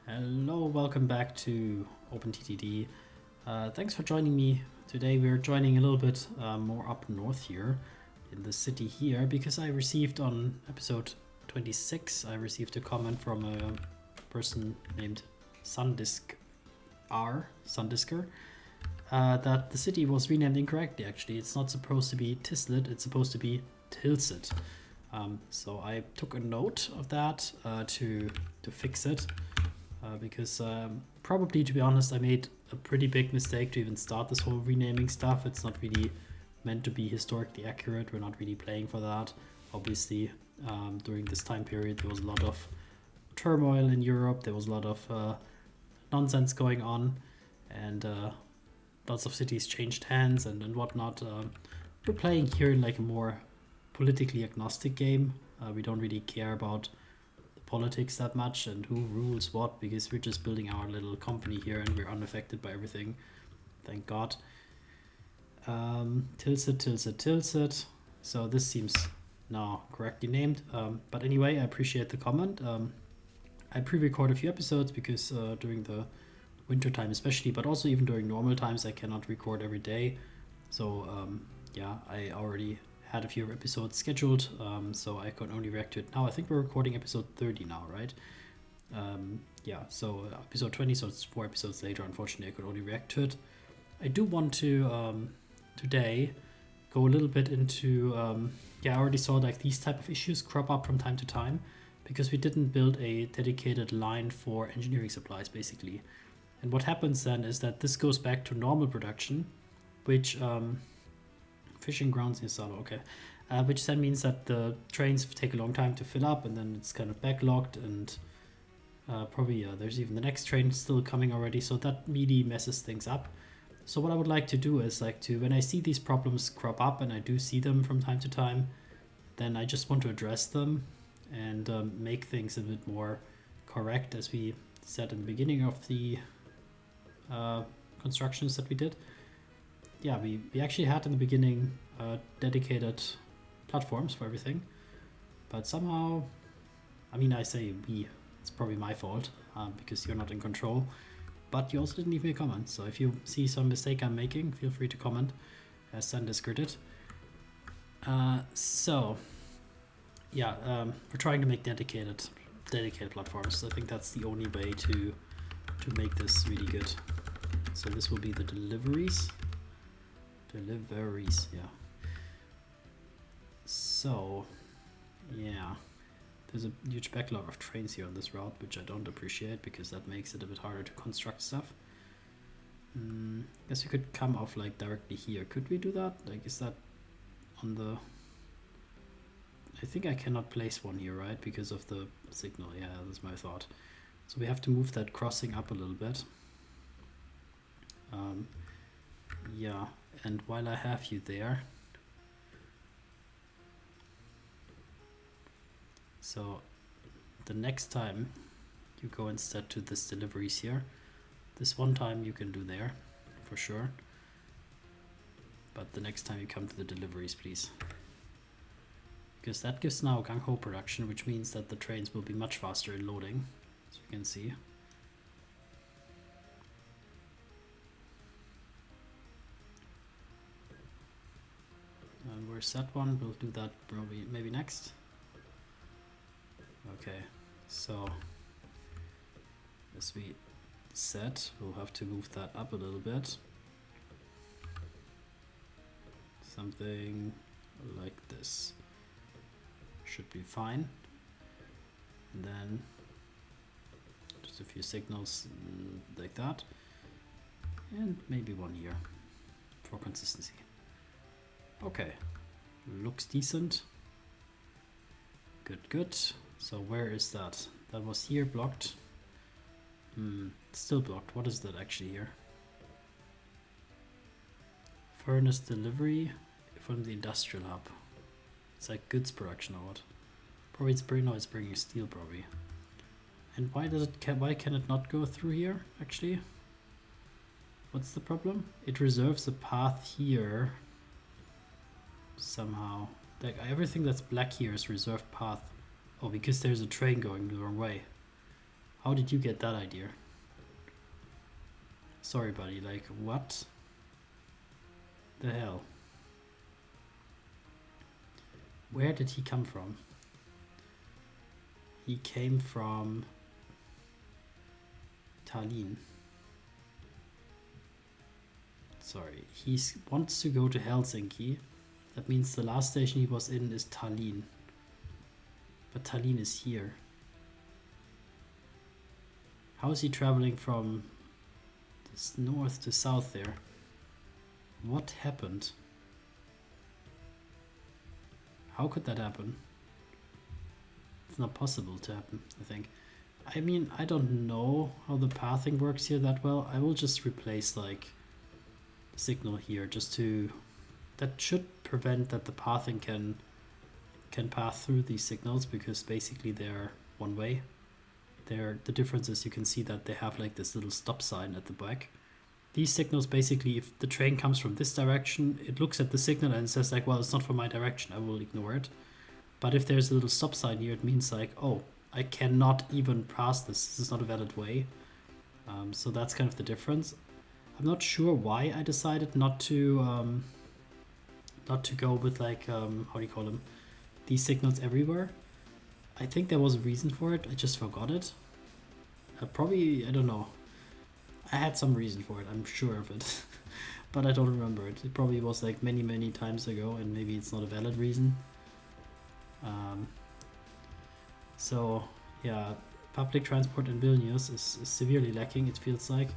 Hello, welcome back to OpenTTD. Thanks for joining me. Today we're joining a little bit more up north here in the city here because I received on episode 26, I received a comment from a person named Sandisker, that the city was renamed incorrectly actually. It's not supposed to be Tislet, it's supposed to be Tilsit. So I took a note of that to fix it. Because probably, to be honest, I made a pretty big mistake to even start this whole renaming stuff. It's not really meant to be historically accurate. We're not really playing for that. Obviously, during this time period, there was a lot of turmoil in Europe. There was a lot of nonsense going on, and lots of cities changed hands and whatnot. We're playing here in like a more politically agnostic game. We don't really care about politics that much and who rules what, because we're just building our little company here and we're unaffected by everything, thank God. Tilsit. So this seems now correctly named, but anyway, I appreciate the comment. I pre-record a few episodes because during the winter time especially, but also even during normal times, I cannot record every day. So yeah, I already had a few episodes scheduled, so I could only react to it now. I think we're recording episode 30 now, right? Yeah, so episode 20, so it's 4 episodes later. Unfortunately, I could only react to it. I do want to today go a little bit into yeah, I already saw like these type of issues crop up from time to time because we didn't build a dedicated line for engineering supplies basically. And what happens then is that this goes back to normal production, which fishing grounds in Salo, okay. Which then means that the trains take a long time to fill up and then it's kind of backlogged and probably there's even the next train still coming already, so that really messes things up. So what I would like to do is like to, when I see these problems crop up, and I do see them from time to time, then I just want to address them and make things a bit more correct, as we said in the beginning of the constructions that we did. Yeah, we actually had in the beginning dedicated platforms for everything, but somehow, I mean, I say we, it's probably my fault because you're not in control, but you also didn't leave me a comment. So if you see some mistake I'm making, feel free to comment, as Sandisker did. So yeah, we're trying to make dedicated platforms. I think that's the only way to make this really good. So this will be the deliveries, yeah. So yeah, there's a huge backlog of trains here on this route, which I don't appreciate because that makes it a bit harder to construct stuff. Guess we could come off like directly here. Could we do that? Like, is that on the, I think I cannot place one here, right, because of the signal. Yeah, that's my thought. So we have to move that crossing up a little bit. Yeah, and while I have you there, so the next time you go instead to this deliveries here, this one time you can do there for sure, but the next time you come to the deliveries, please, because that gives now gung-ho production, which means that the trains will be much faster in loading, as you can see. And where's that one? We'll do that probably maybe next. Okay, so as we said, we'll have to move that up a little bit. Something like this should be fine. And then just a few signals like that. And maybe one here for consistency. Okay, looks decent. Good. So where is that? That was here blocked. Still blocked. What is that actually here? Furnace delivery from the industrial hub. It's like goods production or what? Probably it's bringing steel probably. And why can it not go through here actually? What's the problem? It reserves a path here somehow. Like everything that's black here is reserved path. Oh, because there's a train going the wrong way. How did you get that idea? Sorry, buddy, like, what the hell? Where did he come from? He came from Tallinn. Sorry, he wants to go to Helsinki. That means the last station he was in is Tallinn. But Tallinn is here. How is he traveling from this north to south there? What happened? How could that happen? It's not possible to happen, I think. I mean, I don't know how the pathing works here that well. I will just replace like signal here just to... That should prevent that the pathing can pass through these signals, because basically they're one way. The difference is you can see that they have like this little stop sign at the back. These signals basically, if the train comes from this direction, it looks at the signal and says like, well, it's not from my direction, I will ignore it. But if there's a little stop sign here, it means like, oh, I cannot even pass this is not a valid way. So that's kind of the difference. I'm not sure why I decided not to go with like, how do you call them, these signals everywhere. I think there was a reason for it, I just forgot it. Probably, I don't know. I had some reason for it, I'm sure of it. But I don't remember it. It probably was like many times ago, and maybe it's not a valid reason. So yeah, public transport in Vilnius is severely lacking, it feels like.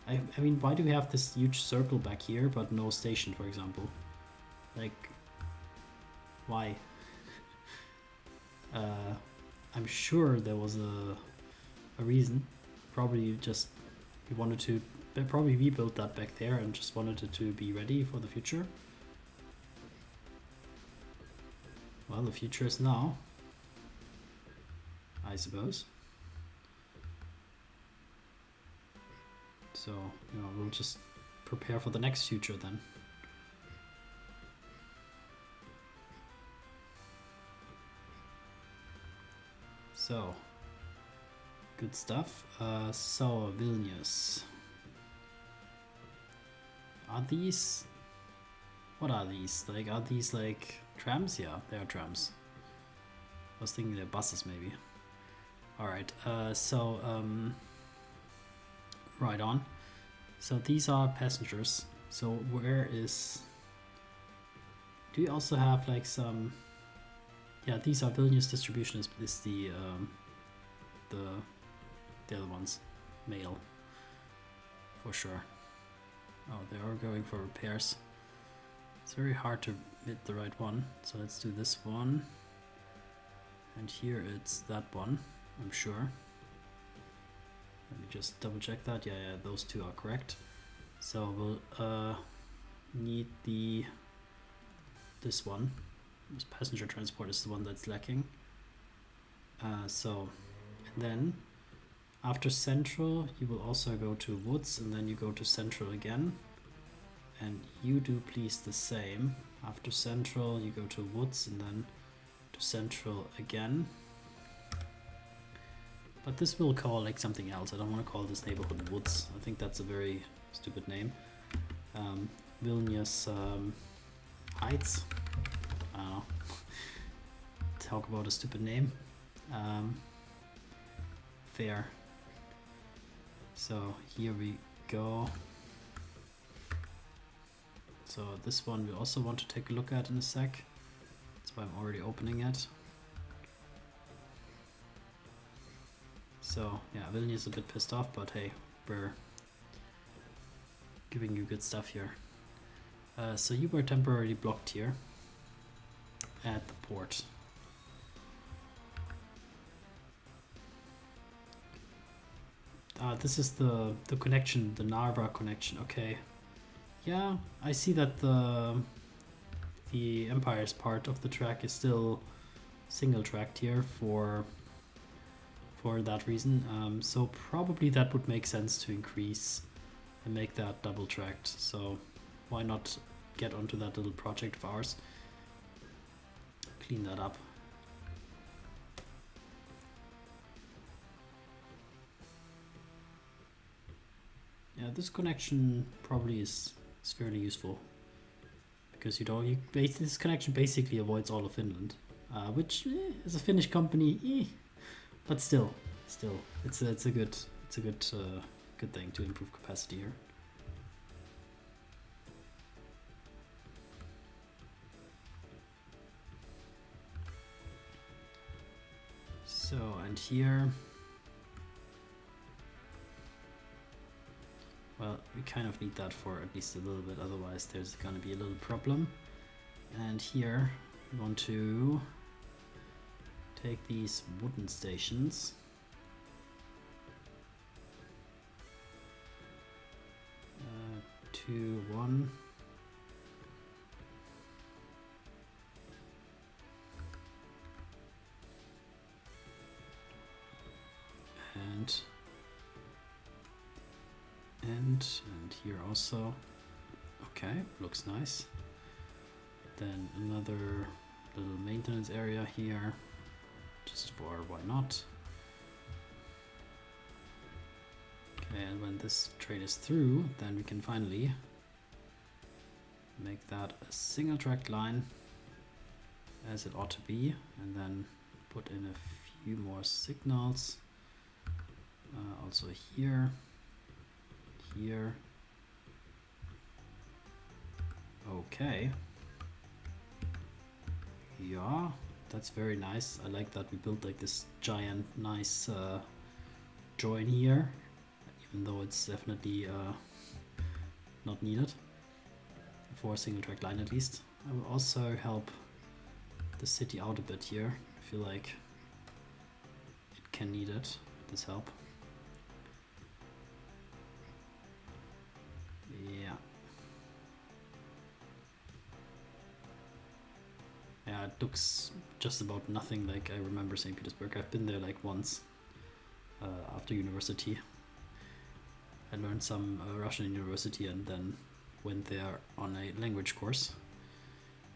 I mean, why do we have this huge circle back here but no station, for example? Like, why? I'm sure there was a reason. Probably just we wanted to probably rebuild that back there and just wanted it to be ready for the future. Well, the future is now, I suppose. So, you know, we'll just prepare for the next future then. So, good stuff. So, Vilnius. Are these... What are these? Like, are these like trams? Yeah, they are trams. I was thinking they're buses maybe. Alright, right on. So these are passengers. So where is... Do you also have like some... Yeah, these are Vilnius distribution is the other ones. Mail. For sure. Oh, they are going for repairs. It's very hard to hit the right one. So let's do this one. And here it's that one, I'm sure. Let me just double check that. Yeah, those two are correct. So we'll need this one. This passenger transport is the one that's lacking. So, and then after Central, you will also go to Woods, and then you go to Central again. And you do please the same. After Central, you go to Woods, and then to Central again. But this will call like something else. I don't want to call this neighborhood Woods. I think that's a very stupid name. Vilnius Heights. I don't know. Talk about a stupid name. Fair. So here we go. So this one we also want to take a look at in a sec. That's why I'm already opening it. So yeah, Vilnius is a bit pissed off, but hey, we're giving you good stuff here. So you were temporarily blocked here at the port. This is the connection, the Narva connection. Okay, yeah, I see that the Empire's part of the track is still single tracked here for that reason. So probably that would make sense to increase and make that double tracked. So why not get onto that little project of ours? Clean that up. Yeah, this connection probably is fairly useful because this connection basically avoids all of Finland, which as a Finnish company, but still, it's a good thing to improve capacity here. So, and here, well, we kind of need that for at least a little bit, otherwise there's gonna be a little problem. And here, we want to take these wooden stations. 2, 1. And here also. Okay, looks nice. Then another little maintenance area here, just for why not. Okay, and when this train is through, then we can finally make that a single track line as it ought to be, and then put in a few more signals. Also here. Okay. Yeah, that's very nice. I like that we built like this giant nice join here, even though it's definitely not needed for a single track line at least. I will also help the city out a bit here. I feel like it can need it, this help. Yeah. Yeah, it looks just about nothing like I remember St. Petersburg. I've been there like once after university. I learned some Russian in university and then went there on a language course.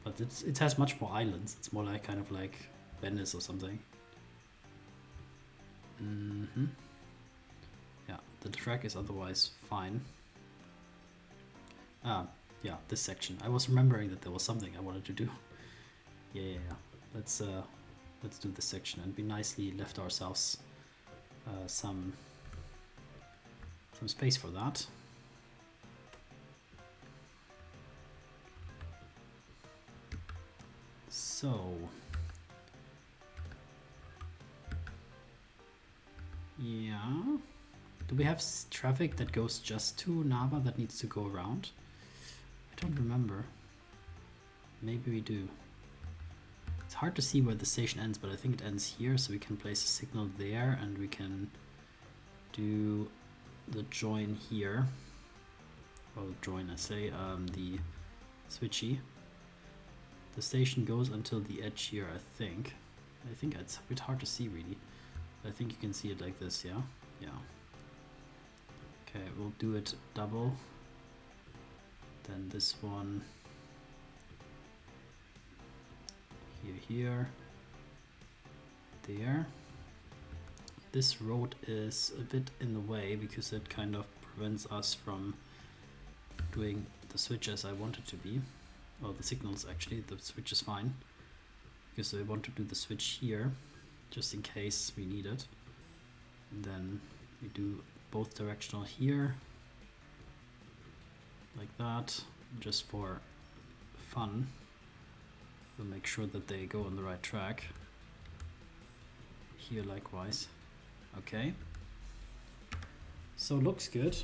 But it has much more islands. It's more like kind of like Venice or something. Yeah, the track is otherwise fine. Yeah, this section. I was remembering that there was something I wanted to do. Yeah. Let's do this section, and we nicely left ourselves some space for that. So yeah, do we have traffic that goes just to Nava that needs to go around? I don't remember. Maybe we do. It's hard to see where the station ends, but I think it ends here, so we can place a signal there and we can do the join here. Well, join, I say, the switchy. The station goes until the edge here, I think. I think it's a bit hard to see really. I think you can see it like this, yeah? Yeah. Okay, we'll do it double. Then this one here, there. This road is a bit in the way because it kind of prevents us from doing the switch as I want it to be. Well, the signals actually, the switch is fine because I want to do the switch here just in case we need it. And then we do both directional here like that, just for fun. We'll make sure that they go on the right track. Here likewise. Okay. So looks good.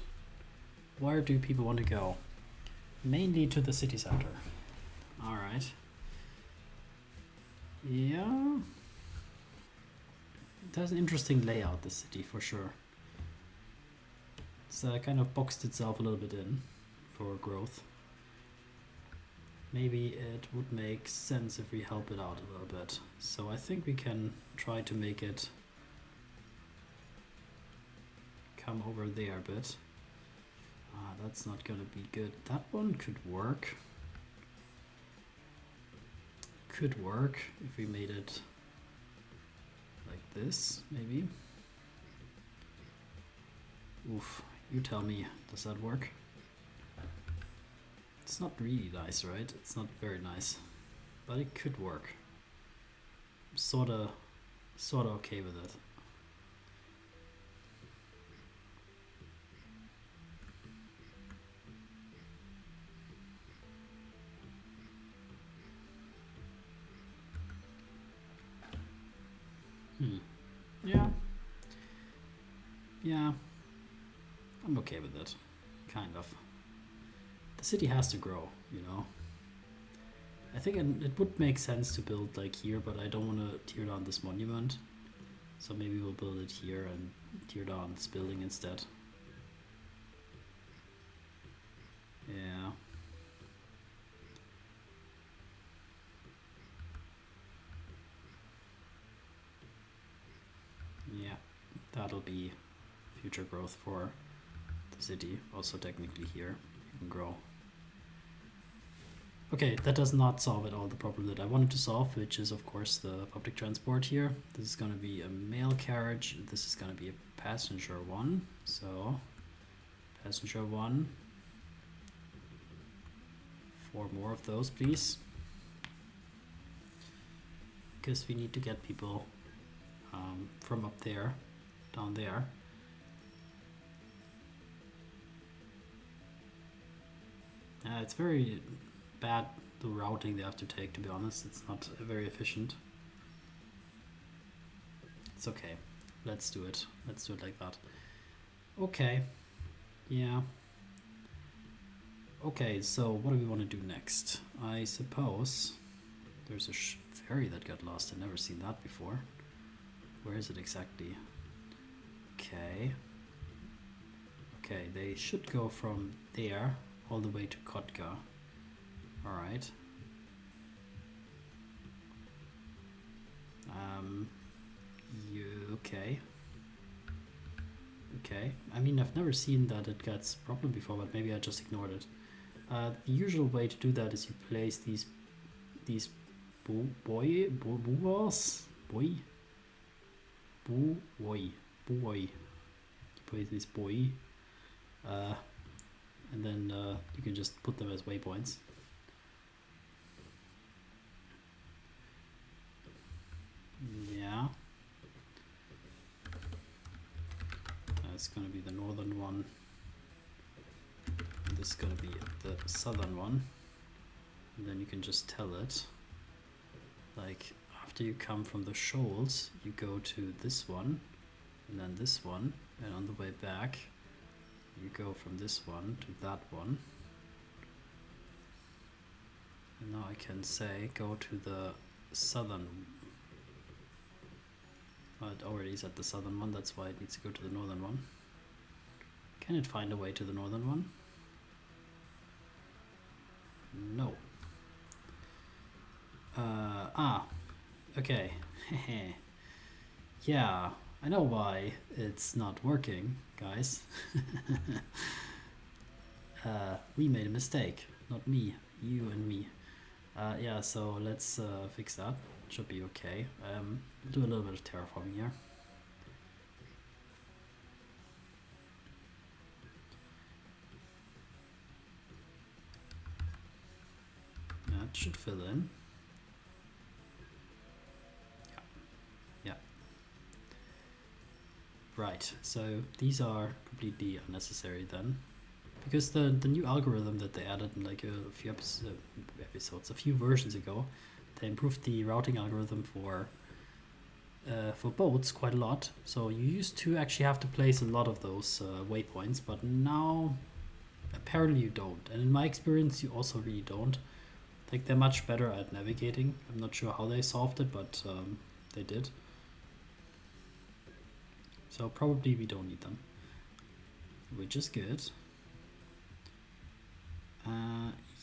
Where do people want to go? Mainly to the city center. Alright. Yeah. It has an interesting layout, the city, for sure. It's kind of boxed itself a little bit in for growth. Maybe it would make sense if we help it out a little bit. So I think we can try to make it come over there a bit. That's not gonna be good. That one could work. Could work if we made it like this, maybe. Oof, You tell me, does that work? It's not really nice, right? It's not very nice, but it could work. I'm sorta okay with it. Yeah. Yeah. I'm okay with it. Kind of. The city has to grow, you know. I think it would make sense to build like here, but I don't want to tear down this monument. So maybe we'll build it here and tear down this building instead. Yeah. Yeah, that'll be future growth for the city. Also technically here, you can grow. Okay, that does not solve at all the problem that I wanted to solve, which is of course the public transport here. This is going to be a mail carriage. This is going to be a passenger one. So, passenger one. 4 more of those, please. Because we need to get people from up there, down there. It's very bad, the routing they have to take, to be honest. It's not very efficient. It's okay. Let's do it. Let's do it like that. Okay. Yeah. Okay, so what do we want to do next? I suppose there's a ferry that got lost. I've never seen that before. Where is it exactly? Okay. Okay, they should go from there all the way to Kotka. Alright. Okay. Okay. I mean, I've never seen that it gets a problem before, but maybe I just ignored it. The usual way to do that is you place these buoy. You place this buoy, and then you can just put them as waypoints. Yeah. That's gonna be the northern one. This is gonna be the southern one. And then you can just tell it, like, after you come from the shoals, you go to this one, and then this one, and on the way back, you go from this one to that one. And now I can say, go to the southern. Well, it already is at the southern one, that's why it needs to go to the northern one. Can it find a way to the northern one? No. Okay. Yeah, I know why it's not working, guys. We made a mistake. Not me, you and me. Yeah, so let's fix that. Should be okay. Do a little bit of terraforming here. That should fill in. Yeah. Right, so these are completely unnecessary then. Because the new algorithm that they added in like a few episodes, a few versions ago, they improved the routing algorithm for boats quite a lot. So you used to actually have to place a lot of those waypoints, but now apparently you don't. And in my experience, you also really don't. Like, they're much better at navigating. I'm not sure how they solved it, but they did. So probably we don't need them, which is good.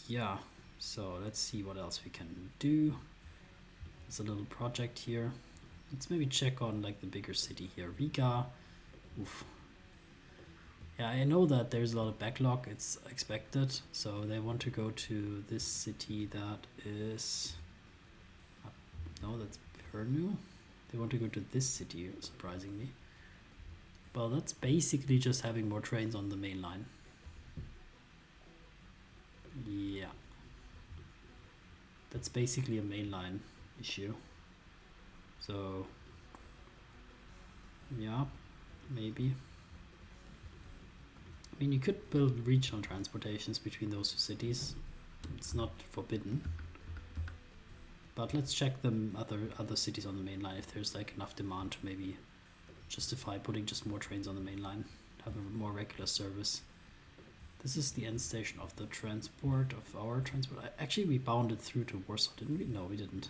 Yeah, so let's see what else we can do. There's a little project here. Let's maybe check on like the bigger city here, Riga. Oof. Yeah, I know that there's a lot of backlog, it's expected. So they want to go to this city that is, no, that's Pernu. They want to go to this city, surprisingly. Well, that's basically just having more trains on the main line. Yeah. That's basically a mainline issue. So, yeah, maybe. I mean, you could build regional transportations between those two cities. It's not forbidden. But let's check the other cities on the main line if there's like enough demand to maybe justify putting just more trains on the main line, have a more regular service. This is the end station of the transport, of our transport. Actually, we bounded through to Warsaw, didn't we? No, we didn't.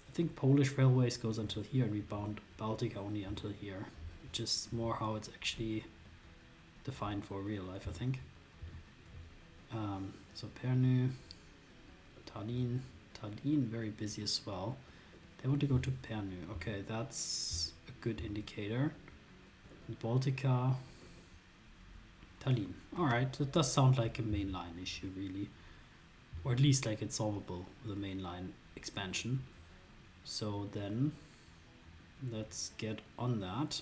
I think Polish Railways goes until here, and we bound Baltica only until here, which is more how it's actually defined for real life, I think. So Pernu, Tallinn, very busy as well. They want to go to Pernu. Okay, that's a good indicator. Baltica, Tallinn. Alright, that does sound like a mainline issue, really. Or at least like it's solvable with a mainline expansion. So then, let's get on that.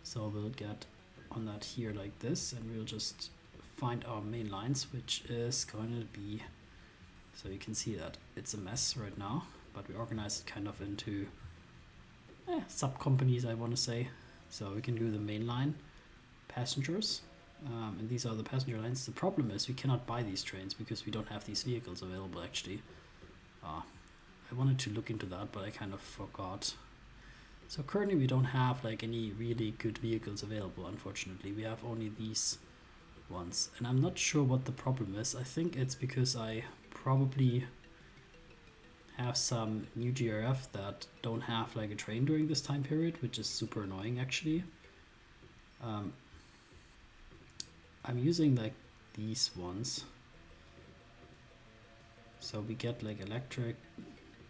So we'll get on that here like this, and we'll just find our main lines, which is going to be, so you can see that it's a mess right now, but we organize it kind of into sub-companies, I want to say. So we can do the main line passengers, and these are the passenger lines. The problem is we cannot buy these trains because we don't have these vehicles available, actually. I wanted to look into that, but I kind of forgot. So currently we don't have like any really good vehicles available, unfortunately. We have only these ones, and I'm not sure what the problem is. I think it's because I probably have some new GRF that don't have like a train during this time period, which is super annoying, actually. I'm using like these ones, so we get like electric,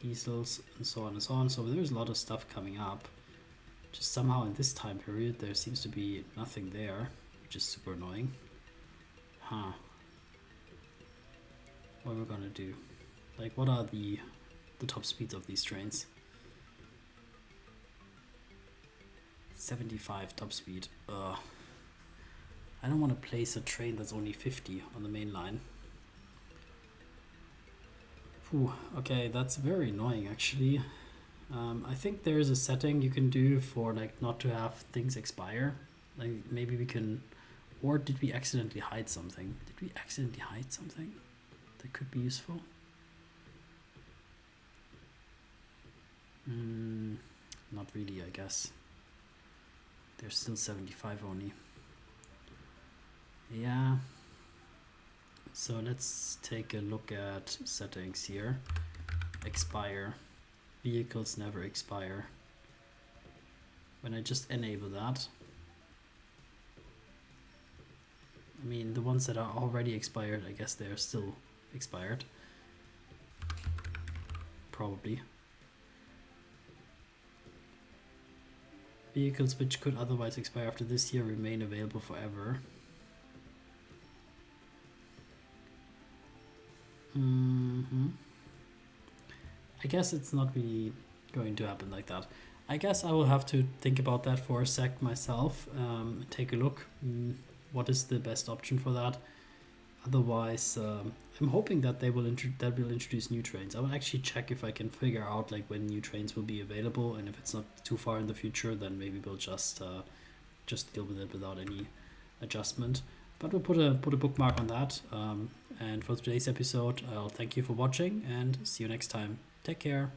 diesels, and so on and so on. So there's a lot of stuff coming up. Just somehow in this time period there seems to be nothing there, which is super annoying. What we're gonna do? Like, what are the top speeds of these trains? 75 top speed. I don't want to place a train that's only 50 on the main line. Okay, that's very annoying, actually. I think there is a setting you can do for like not to have things expire. Like maybe we can, or did we accidentally hide something? Did we accidentally hide something that could be useful? Not really, I guess. There's still 75 only. Yeah. So let's take a look at settings here. Expire. Vehicles never expire. When I just enable that, I mean, the ones that are already expired, I guess they're still expired. Probably. Vehicles which could otherwise expire after this year remain available forever. I guess it's not really going to happen like that. I guess I will have to think about that for a sec myself, take a look. What is the best option for that? Otherwise, I'm hoping that they will introduce new trains. I will actually check if I can figure out like when new trains will be available, and if it's not too far in the future, then maybe we'll just deal with it without any adjustment. But we'll put a bookmark on that. And for today's episode, I'll thank you for watching and see you next time. Take care.